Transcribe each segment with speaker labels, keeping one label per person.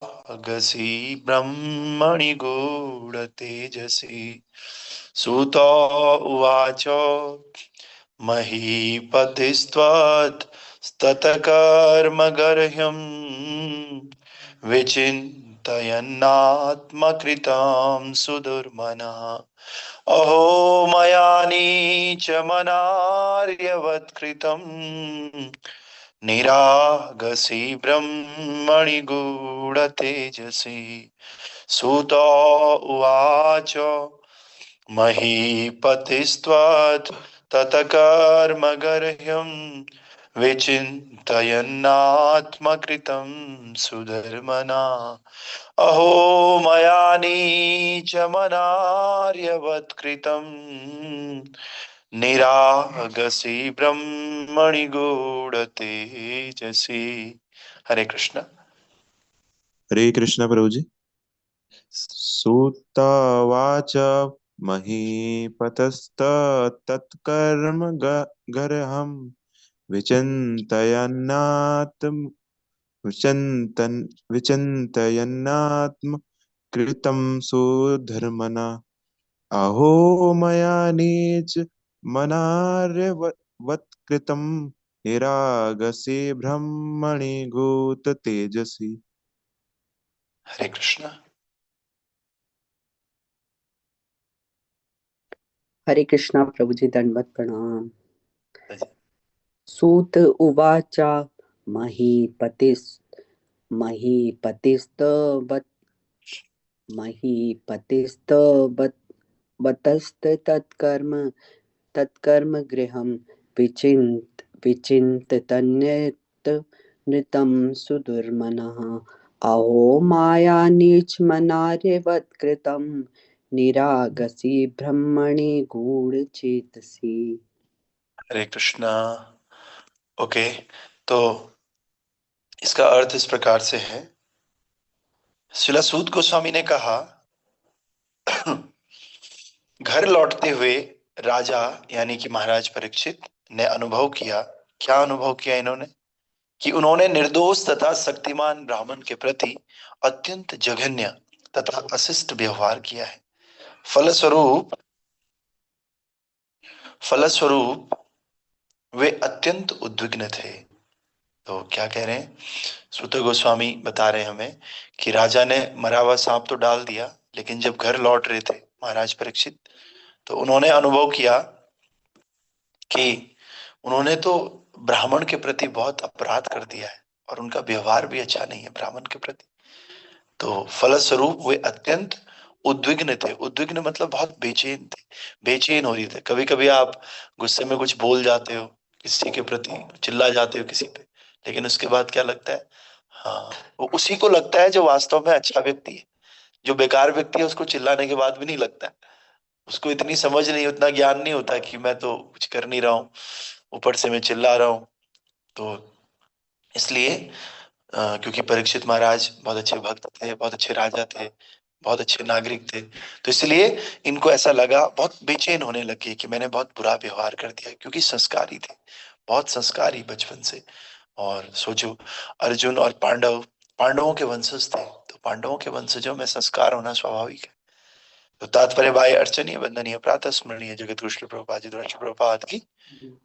Speaker 1: गसी ब्रह्मणि गूढतेजसी सूतो उवाच महीपतिस्त्वत्तत्कर्मगर्ह्यं विचिन्तयन्नात्मकृतं सुदुर्मनः अहो मया नीचमनार्यवत्कृतं निरागसी ब्रह्मणि गूढतेजसी सूत उवाच महीपतिस्त्वत् ततकर्मगर्ह्यं विचिन्तयन्नात्मकृतं सुधर्मना अहो मया नीचमनार्यवत्कृतं निरागसी ब्रह्मणि गूढ़तेजसी। हरे कृष्ण।
Speaker 2: हरे कृष्ण प्रभु जी। सूतवाच महीपतस्तत्कर्म गर्हम् विचिन्तयन्नात्म विचिन्तन विचिन्तयन्नात्म कृतं सुधर्मना अहो मया नीच मनार्यवत्कृतं निरागसे ब्रह्मणि भूत तेजसी।
Speaker 1: हरे कृष्ण।
Speaker 3: हरे कृष्णा प्रभु जी, दंडवत प्रणाम। सूत उवाच महीपतिस् महीपतिस्तवत् महीपतिस्तवतस्तत्कर्म तत्कर्म गृहं विचिन्तन्यत नृतं सुदुर्मनः अहो माया नीचमनार्यवत्कृतं निरागसी ब्रह्मणि गूढ़चेतसी।
Speaker 1: हरे कृष्णा। ओके, तो इसका अर्थ इस प्रकार से है। शिला सूत गोस्वामी ने कहा, घर लौटते हुए राजा यानी कि महाराज परीक्षित ने अनुभव किया। क्या अनुभव किया इन्होंने? कि उन्होंने निर्दोष तथा शक्तिमान ब्राह्मण के प्रति अत्यंत जघन्य तथा अशिष्ट व्यवहार किया है। फलस्वरूप फलस्वरूप वे अत्यंत उद्विग्न थे। तो क्या कह रहे हैं? सूत गोस्वामी बता रहे हैं हमें कि राजा ने मरा हुआ सांप तो डाल दिया, लेकिन जब घर लौट रहे थे महाराज परीक्षित, तो उन्होंने अनुभव किया कि उन्होंने तो ब्राह्मण के प्रति बहुत अपराध कर दिया है और उनका व्यवहार भी अच्छा नहीं है ब्राह्मण के प्रति। तो फलस्वरूप वे अत्यंत उद्विग्न थे। उद्विग्न मतलब बहुत बेचैन थे, बेचैन हो रही थे। कभी कभी आप गुस्से में कुछ बोल जाते हो किसी के प्रति, चिल्ला जाते हो किसी पे, लेकिन उसके बाद क्या लगता है? हाँ, वो उसी को लगता है जो वास्तव में अच्छा व्यक्ति है। जो बेकार व्यक्ति है उसको चिल्लाने के बाद भी नहीं लगता है। उसको इतनी समझ नहीं, उतना ज्ञान नहीं होता कि मैं तो कुछ कर नहीं रहा हूँ, ऊपर से मैं चिल्ला रहा हूँ। तो इसलिए क्योंकि परीक्षित महाराज बहुत अच्छे भक्त थे, बहुत अच्छे राजा थे, बहुत अच्छे नागरिक थे, तो इसलिए इनको ऐसा लगा, बहुत बेचैन होने लगे कि मैंने बहुत बुरा व्यवहार कर दिया, क्योंकि संस्कारी थे, बहुत संस्कारी बचपन से। और सोचो, अर्जुन और पांडव पांडवों के वंशज थे, तो पांडवों के वंशजों में संस्कार होना स्वाभाविक है। तो तात्पर्य भाई अर्चनीय वंदनीय प्रातः स्मरणीय जगत कृष्ण प्रभुपाद जी द्वारा प्रभुपाद की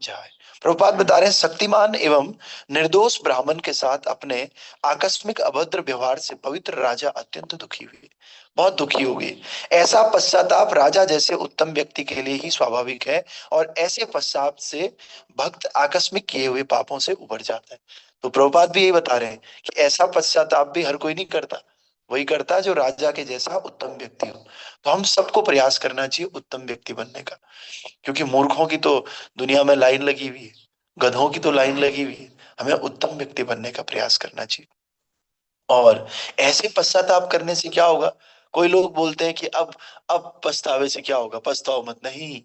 Speaker 1: जय। प्रभुपाद बता रहे हैं, शक्तिमान एवं निर्दोष ब्राह्मण के साथ अपने आकस्मिक अभद्र व्यवहार से पवित्र राजा अत्यंत दुखी हुए, बहुत दुखी हो गए। ऐसा पश्चाताप राजा जैसे उत्तम व्यक्ति के लिए ही स्वाभाविक है, और ऐसे पश्चाताप से भक्त आकस्मिक किए हुए पापों से उबर जाता है। तो प्रभुपाद भी यही बता रहे हैं कि ऐसा पश्चाताप भी हर कोई नहीं करता, वही करता है जो राजा के जैसा उत्तम व्यक्ति हो। तो हम सबको प्रयास करना चाहिए उत्तम व्यक्ति बनने का, क्योंकि मूर्खों की तो दुनिया में लाइन लगी हुई है, गधों की तो लाइन लगी हुई है। हमें उत्तम व्यक्ति बनने का प्रयास करना चाहिए। और ऐसे पश्चाताप करने से क्या होगा? कोई लोग बोलते हैं कि अब पछतावे से क्या होगा, पछताओ मत। नहीं,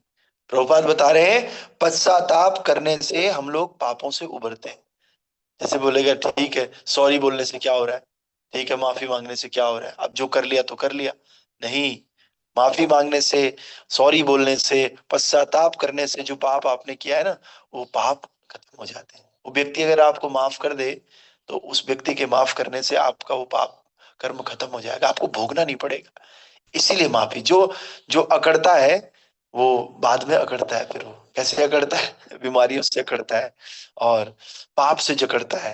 Speaker 1: प्रभुपाद बता रहे हैं, पश्चाताप करने से हम लोग पापों से उबरते हैं। जैसे बोलेगा ठीक है, सॉरी बोलने से क्या हो रहा है, ठीक है माफी मांगने से क्या हो रहा है, अब जो कर लिया तो कर लिया। नहीं, माफी मांगने से, सॉरी बोलने से, पश्चाताप करने से जो पाप आपने किया है ना, वो पाप खत्म हो जाते हैं। वो व्यक्ति अगर आपको माफ कर दे, तो उस व्यक्ति के माफ करने से आपका वो पाप कर्म खत्म हो जाएगा, आपको भोगना नहीं पड़ेगा। इसीलिए माफी। जो जो अकड़ता है वो बाद में अकड़ता है, फिर वो कैसे अकड़ता है? बीमारियों से अकड़ता है और पाप से जकड़ता है।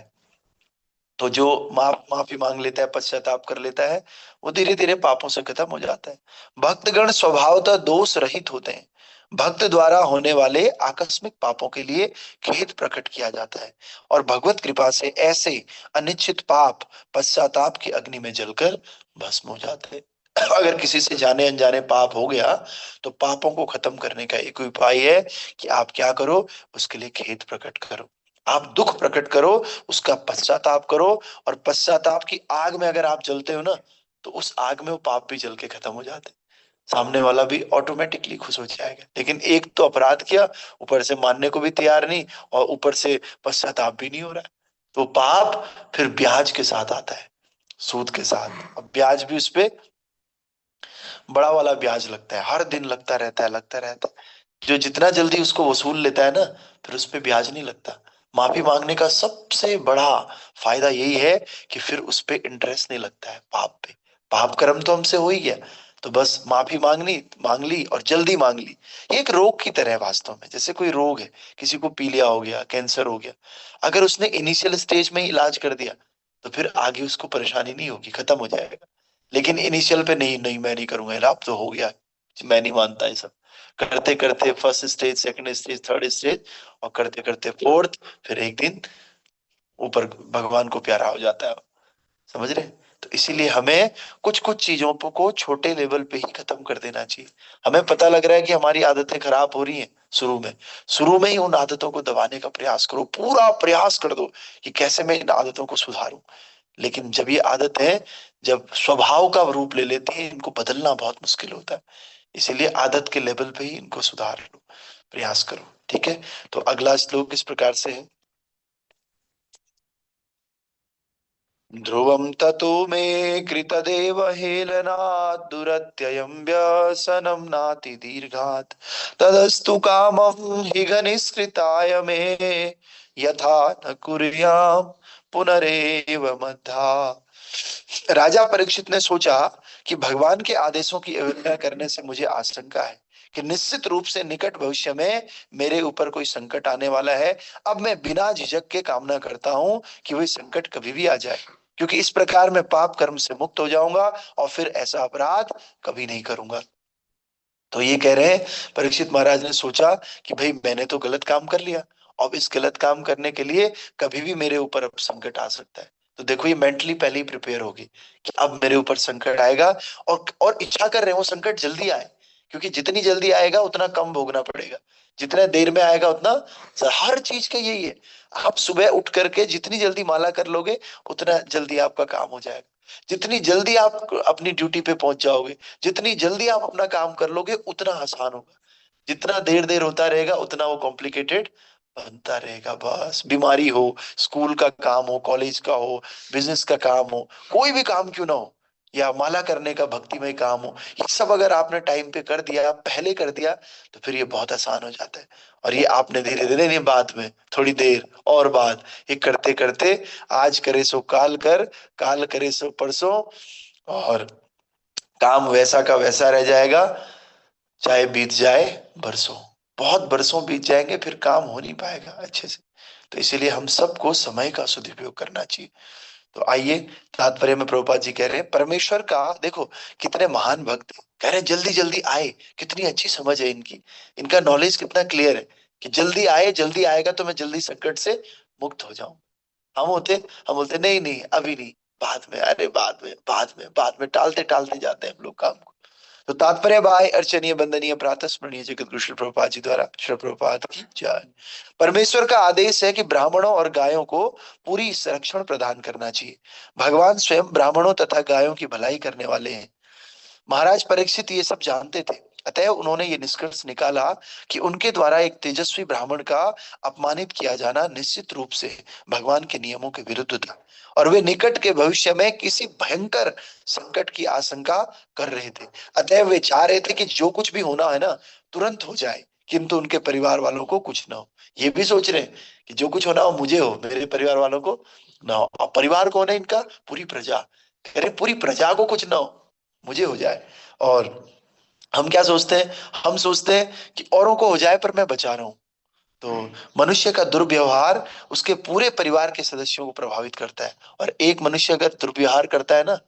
Speaker 1: तो जो माफी मांग लेता है, पश्चाताप कर लेता है, वो धीरे धीरे पापों से खत्म हो जाता है। भक्तगण स्वभावतः दोष रहित होते हैं। भक्त द्वारा होने वाले आकस्मिक पापों के लिए खेद प्रकट किया जाता है और भगवत कृपा से ऐसे अनिश्चित पाप पश्चाताप की अग्नि में जलकर भस्म हो जाते हैं। अगर किसी से जाने अनजाने पाप हो गया तो पापों को खत्म करने का एक उपाय है कि आप क्या करो, उसके लिए खेद प्रकट करो, आप दुख प्रकट करो, उसका पश्चाताप करो। और पश्चाताप की आग में अगर आप जलते हो ना, तो उस आग में वो पाप भी जल के खत्म हो जाते हैं। सामने वाला भी ऑटोमेटिकली खुश हो जाएगा। लेकिन एक तो अपराध किया, ऊपर से मानने को भी तैयार नहीं, और ऊपर से पश्चाताप भी नहीं हो रहा है, तो पाप फिर ब्याज के साथ आता है, सूद के साथ। अब ब्याज भी उस पे बड़ा वाला ब्याज लगता है, हर दिन लगता रहता है, लगता रहता है। जो जितना जल्दी उसको वसूल लेता है ना, फिर उस पे ब्याज नहीं लगता। माफी मांगने का सबसे बड़ा फायदा यही है कि फिर उस पे इंटरेस्ट नहीं लगता है पाप पे। पाप कर्म तो हमसे हो ही गया, तो बस माफी मांग ली और जल्दी मांग ली। ये एक रोग की तरह है वास्तव में। जैसे कोई रोग है, किसी को पीलिया हो गया, कैंसर हो गया, अगर उसने इनिशियल स्टेज में ही इलाज कर दिया तो फिर आगे उसको परेशानी नहीं होगी, खत्म हो जाएगा। लेकिन इनिशियल पे नहीं, नहीं मैं नहीं करूंगा, अब तो हो गया, मैं नहीं मानता ये सब। करते करते first stage, second stage, third stage, और करते करते फोर्थ, फिर एक दिन ऊपर भगवान को प्यारा हो जाता है। समझ रहे? तो इसीलिए हमें कुछ कुछ चीजों को छोटे लेवल पे ही खत्म कर देना चाहिए। हमें पता लग रहा है कि हमारी आदतें खराब हो रही हैं, शुरू में ही उन आदतों को दबाने का प्रयास करो, पूरा प्रयास कर दो कि कैसे मैं इन आदतों को सुधारूं। लेकिन जब ये आदत है, जब स्वभाव का रूप ले लेती है, इनको बदलना बहुत मुश्किल होता है। इसीलिए आदत के लेवल पे ही इनको सुधार लो, प्रयास करो। ठीक है, तो अगला श्लोक इस प्रकार से है। ध्रुवं ततो मे कृतदेव हेलनात् दुरत्ययं व्यसनं नाति दीर्घात् तदस्तु कामं हि घनिष्कृताय मे यथा न कुर्यां पुनरेव मद्धा। राजा परीक्षित ने सोचा कि भगवान के आदेशों की अवहेलना करने से मुझे आशंका है कि निश्चित रूप से निकट भविष्य में मेरे ऊपर कोई संकट आने वाला है। अब मैं बिना झिझक के कामना करता हूं कि वही संकट कभी भी आ जाए, क्योंकि इस प्रकार मैं पाप कर्म से मुक्त हो जाऊंगा और फिर ऐसा अपराध कभी नहीं करूंगा। तो ये कह रहे हैं, परीक्षित महाराज ने सोचा कि भाई मैंने तो गलत काम कर लिया, अब इस गलत काम करने के लिए कभी भी मेरे ऊपर अब संकट आ सकता है। तो देखो ये मेंटली पहले ही प्रिपेयर होगी कि अब मेरे ऊपर संकट आएगा, और इच्छा कर रहे हैं वो संकट जल्दी आए, क्योंकि जितनी जल्दी आएगा उतना कम भोगना पड़ेगा, जितना देर में आएगा उतना। हर चीज का यही है, आप सुबह उठ करके जितनी जल्दी माला कर लोगे उतना जल्दी आपका काम हो जाएगा। जितनी जल्दी आप अपनी ड्यूटी पे पहुंच जाओगे, जितनी जल्दी आप अपना काम कर लोगे उतना आसान होगा। जितना देर देर होता रहेगा उतना वो कॉम्प्लिकेटेड बनता रहेगा। बस बीमारी हो, स्कूल का काम हो, कॉलेज का हो, बिजनेस का काम हो, कोई भी काम क्यों ना हो, या माला करने का भक्तिमय काम हो, ये सब अगर आपने टाइम पे कर दिया, पहले कर दिया, तो फिर ये बहुत आसान हो जाता है। और ये आपने धीरे धीरे, नहीं बाद में थोड़ी देर और बाद, ये करते करते आज करे सो काल कर, काल करे सो परसों, और काम वैसा का वैसा रह जाएगा, चाहे बीत जाए बरसों। बहुत बरसों बीत जाएंगे, फिर काम हो नहीं पाएगा अच्छे से। तो इसीलिए हम सबको समय का सदुपयोग करना चाहिए। तो आइए, तात्पर्य में प्रभुपाद जी कह रहे हैं, परमेश्वर का देखो कितने महान भक्त हैं। कह रहे हैं जल्दी जल्दी आए, कितनी अच्छी समझ है इनकी, इनका नॉलेज कितना क्लियर है कि जल्दी आए, जल्दी आएगा तो मैं जल्दी संकट से मुक्त हो जाऊं। हम होते, हम बोलते नहीं नहीं अभी नहीं, बाद में, अरे बाद में, बाद में, बाद में, टालते टालते जाते हैं हम लोग काम को। तो तात्पर्य बाय अर्चनीय वंदनीय प्रातः स्मरणीय जगत गुरु श्री प्रभुपाद जी द्वारा, श्री प्रभुपाद की जय। परमेश्वर का आदेश है कि ब्राह्मणों और गायों को पूरी संरक्षण प्रदान करना चाहिए। भगवान स्वयं ब्राह्मणों तथा गायों की भलाई करने वाले हैं। महाराज परीक्षित ये सब जानते थे, अतः उन्होंने ये निष्कर्ष निकाला कि उनके द्वारा एक तेजस्वी ब्राह्मण का अपमानित किया जाना निश्चित रूप से भगवान के नियमों के विरुद्ध था, और वे निकट के भविष्य में किसी भयंकर संकट की आशंका कर रहे थे। अतः वे चाह रहे थे कि जो कुछ भी होना है ना तुरंत हो जाए, किंतु उनके परिवार वालों को कुछ ना हो। ये भी सोच रहे हैं कि जो कुछ होना हो मुझे हो, मेरे परिवार वालों को ना हो। और परिवार कौन है इनका? पूरी प्रजा। कह रहे पूरी प्रजा को कुछ ना हो, मुझे हो जाए। और हम क्या सोचते हैं, हम सोचते हैं कि औरों को हो जाए पर मैं बचा रहा हूं। तो मनुष्य का दुर्व्यवहार उसके पूरे परिवार के सदस्यों को प्रभावित करता है, और एक मनुष्य अगर दुर्व्यवहार करता है ना,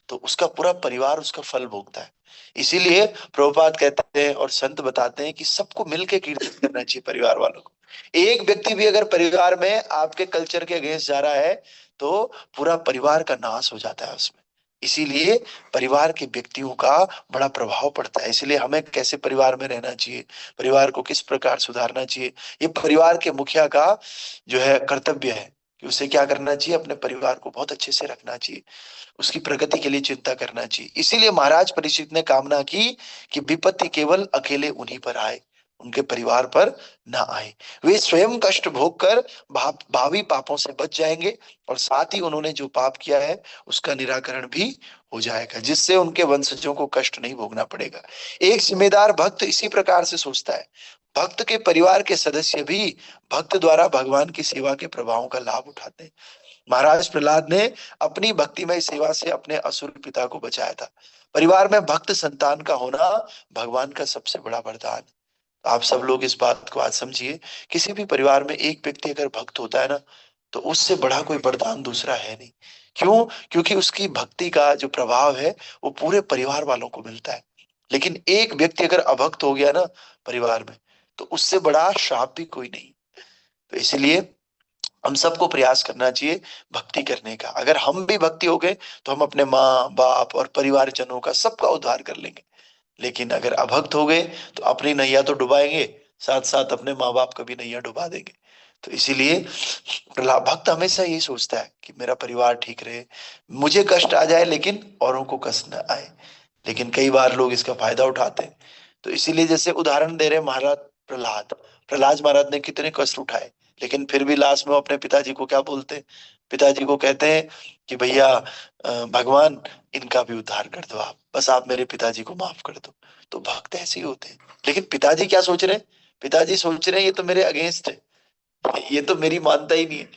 Speaker 1: तो उसका पूरा परिवार उसका फल भोगता है। इसीलिए प्रभुपाद कहते हैं और संत बताते हैं कि सबको मिलकर कीर्तन करना चाहिए, परिवार वालों को। एक व्यक्ति भी अगर परिवार में आपके कल्चर के अगेंस्ट जा रहा है, तो पूरा परिवार का नाश हो जाता है उसमें। इसीलिए परिवार के व्यक्तियों का बड़ा प्रभाव पड़ता है। इसलिए हमें कैसे परिवार में रहना चाहिए, परिवार को किस प्रकार सुधारना चाहिए, ये परिवार के मुखिया का जो है कर्तव्य है कि उसे क्या करना चाहिए, अपने परिवार को बहुत अच्छे से रखना चाहिए, उसकी प्रगति के लिए चिंता करना चाहिए। इसीलिए महाराज परीक्षित ने कामना की कि विपत्ति केवल अकेले उन्हीं पर आए, उनके परिवार पर ना आए। वे स्वयं कष्ट भोग कर भावी पापों से बच जाएंगे, और साथ ही उन्होंने जो पाप किया है उसका निराकरण भी हो जाएगा, जिससे उनके वंशजों को कष्ट नहीं भोगना पड़ेगा। एक जिम्मेदार भक्त इसी प्रकार से सोचता है। भक्त के परिवार के सदस्य भी भक्त द्वारा भगवान की सेवा के प्रभावों का लाभ उठाते हैं। महाराज प्रहलाद ने अपनी भक्तिमय सेवा से अपने असुर पिता को बचाया था। परिवार में भक्त संतान का होना भगवान का सबसे बड़ा वरदान है। आप सब लोग इस बात को आज समझिए, किसी भी परिवार में एक व्यक्ति अगर भक्त होता है ना, तो उससे बड़ा कोई वरदान दूसरा है नहीं। क्यों? क्योंकि उसकी भक्ति का जो प्रभाव है वो पूरे परिवार वालों को मिलता है। लेकिन एक व्यक्ति अगर अभक्त हो गया ना परिवार में, तो उससे बड़ा श्राप भी कोई नहीं। तो इसलिए हम सबको प्रयास करना चाहिए भक्ति करने का। अगर हम भी भक्ति हो गए तो हम अपने माँ बाप और परिवारजनों का सबका उद्धार कर लेंगे। लेकिन अगर अभक्त हो गए तो अपनी नैया तो डुबाएंगे, साथ साथ अपने माँ बाप का भी नैया डुबा देंगे। तो इसीलिए प्रहलाद भक्त हमेशा यही सोचता है कि मेरा परिवार ठीक रहे, मुझे कष्ट आ जाए लेकिन औरों को कष्ट न आए। लेकिन कई बार लोग इसका फायदा उठाते हैं। तो इसीलिए जैसे उदाहरण दे रहे महाराज प्रहलाद, प्रहलाद महाराज ने कितने कष्ट उठाए, लेकिन फिर भी लास्ट में वो अपने पिताजी को क्या बोलते हैं, पिताजी को कहते हैं कि भैया भगवान इनका भी उद्धार कर दो, आप बस आप मेरे पिताजी को माफ कर दो। तो भक्त ऐसे ही होते हैं। लेकिन पिताजी क्या सोच रहे हैं, पिताजी सोच रहे हैं ये तो मेरे अगेंस्ट है, ये तो मेरी मानता ही नहीं है।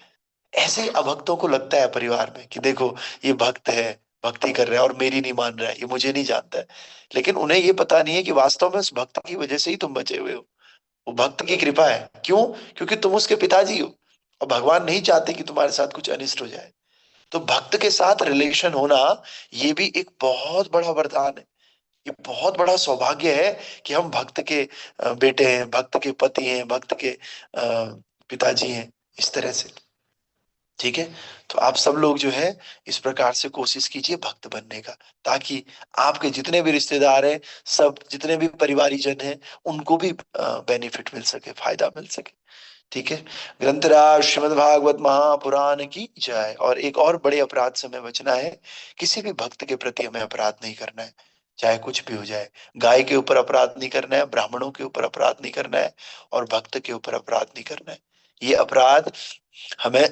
Speaker 1: ऐसे ही अभक्तों को लगता है परिवार में कि देखो ये भक्त है, भक्ति कर रहा है और मेरी नहीं मान रहा है, ये मुझे नहीं जानता है। लेकिन उन्हें ये पता नहीं है कि वास्तव में उस भक्त की वजह से ही तुम बचे हुए हो। वो भक्त की कृपा है। क्यों? क्योंकि तुम उसके पिताजी हो, और भगवान नहीं चाहते कि तुम्हारे साथ कुछ अनिष्ट हो जाए। तो भक्त के साथ रिलेशन होना ये भी एक बहुत बड़ा वरदान है। ये बहुत बड़ा सौभाग्य है कि हम भक्त के बेटे हैं, भक्त के पति हैं, भक्त के पिताजी हैं, इस तरह से। ठीक है। तो आप सब लोग जो है इस प्रकार से कोशिश कीजिए भक्त बनने का, ताकि आपके जितने भी रिश्तेदार हैं, सब जितने भी परिवारीजन हैं, उनको भी बेनिफिट मिल सके, फायदा मिल सके। ठीक है। ग्रंथराज श्रीमद् भागवत महापुराण की जय। और एक और बड़े अपराध से हमें बचना है, किसी भी भक्त के प्रति हमें अपराध नहीं करना है, चाहे कुछ भी हो जाए। गाय के ऊपर अपराध नहीं करना है, ब्राह्मणों के ऊपर अपराध नहीं करना है, और भक्त के ऊपर अपराध नहीं करना है। ये अपराध हमें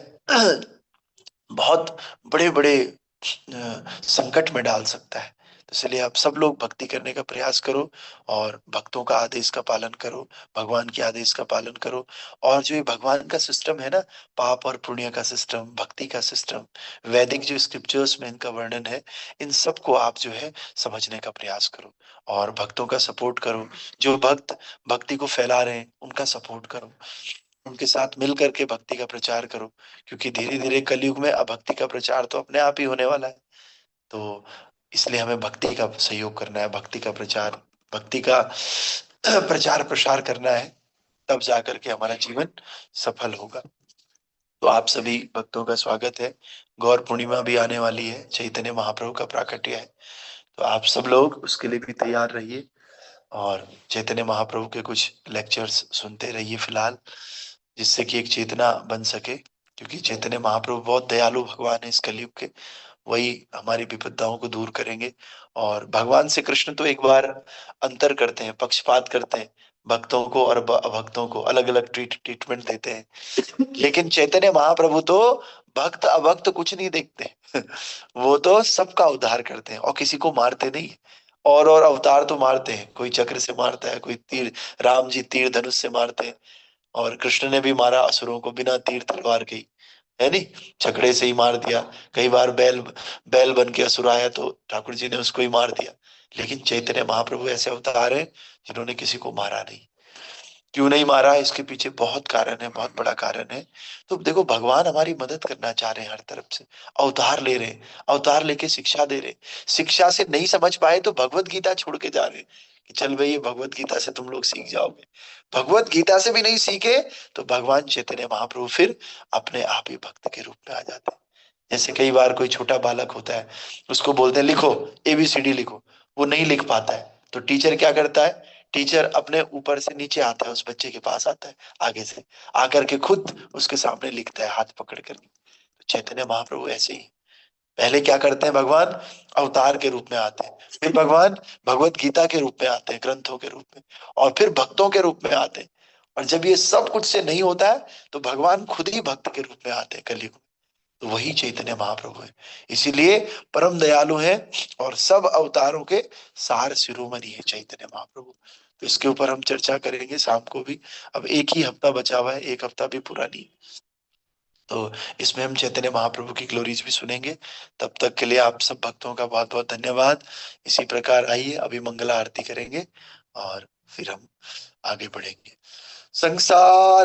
Speaker 1: बहुत बड़े बड़े संकट में डाल सकता है। तो इसलिए आप सब लोग भक्ति करने का प्रयास करो, और भक्तों का आदेश का पालन करो, भगवान के आदेश का पालन करो। और जो ये भगवान का सिस्टम है ना, पाप और पुण्य का सिस्टम, भक्ति का सिस्टम, वैदिक जो स्क्रिप्चर्स में इनका वर्णन है, इन सबको आप जो है समझने का प्रयास करो, और भक्तों का सपोर्ट करो। जो भक्त भक्ति को फैला रहे हैं उनका सपोर्ट करो, उनके साथ मिल करके भक्ति का प्रचार करो। क्योंकि धीरे धीरे कलयुग में अभक्ति का प्रचार तो अपने आप ही होने वाला है। तो इसलिए हमें भक्ति का सहयोग करना है, भक्ति का प्रचार, भक्ति का प्रचार प्रसार करना है, तब जाकर के हमारा जीवन सफल होगा। तो आप सभी भक्तों का स्वागत है। गौर पूर्णिमा भी आने वाली है, चैतन्य महाप्रभु का प्राकट्य है। तो आप सब लोग उसके लिए भी तैयार रहिए, और चैतन्य महाप्रभु के कुछ लेक्चर्स सुनते रहिए फिलहाल, जिससे कि एक चेतना बन सके। क्योंकि चैतन्य महाप्रभु बहुत दयालु भगवान है इस कलयुग के, वही हमारी विपदाओं को दूर करेंगे। और भगवान से कृष्ण तो एक बार अंतर करते हैं, पक्षपात करते हैं, भक्तों को और अभक्तों को अलग अलग ट्रीटमेंट देते हैं। लेकिन चैतन्य महाप्रभु तो भक्त अभक्त कुछ नहीं देखते। वो तो सबका उद्धार करते हैं, और किसी को मारते नहीं। और अवतार तो मारते हैं, कोई चक्र से मारता है, कोई तीर, राम जी तीर धनुष से मारते हैं, और कृष्ण ने भी मारा असुरों को बिना तीर तलवार के ही। है नहीं, छकड़े से ही मार दिया। कई बार बैल बैल बन के असुर आया तो ठाकुर जी ने उसको ही मार दिया। लेकिन चैतन्य महाप्रभु ऐसे अवतार हैं जिन्होंने किसी को मारा नहीं। क्यों नहीं मारा, इसके पीछे बहुत कारण है, बहुत बड़ा कारण है। तो देखो, भगवान हमारी मदद करना चाह रहे हैं हर तरफ से, अवतार ले रहे हैं, अवतार लेके शिक्षा दे रहे हैं। शिक्षा से नहीं समझ पाए तो भगवत गीता छोड़ के जा रहे हैं कि चल भाई ये भगवत गीता से तुम लोग सीख जाओगे। भगवत गीता से भी नहीं सीखे तो भगवान चैतन्य महाप्रभु फिर अपने आप ही भक्त के रूप में आ जाते हैं। जैसे कई बार कोई छोटा बालक होता है, उसको बोलते हैं लिखो, ABCD लिखो, वो नहीं लिख पाता है, तो टीचर क्या करता है, टीचर अपने ऊपर से नीचे आता है, उस बच्चे के पास आता है, आगे से आकर के खुद उसके सामने लिखता है हाथ पकड़ कर। तो चैतन्य महाप्रभु ऐसे ही पहले क्या करते हैं, भगवान अवतार के रूप में आते हैं, फिर भगवान भगवत गीता के रूप में आते हैं, ग्रंथों के रूप में, और फिर भक्तों के रूप में आते हैं। और जब ये सब कुछ से नहीं होता है तो भगवान खुद ही भक्त के रूप में आते हैं कलयुग में। तो वही चैतन्य महाप्रभु है, इसीलिए परम दयालु है और सब अवतारों के सार शिरोमणि है चैतन्य महाप्रभु। तो इसके ऊपर हम चर्चा करेंगे शाम को भी। अब एक ही हफ्ता बचा हुआ है, एक हफ्ता भी पूरा नहीं, तो इसमें हम चैतन्य महाप्रभु की ग्लोरीज भी सुनेंगे। तब तक के लिए आप सब भक्तों का बहुत बहुत धन्यवाद। इसी प्रकार आइए अभी मंगला आरती करेंगे और फिर हम आगे बढ़ेंगे। संसार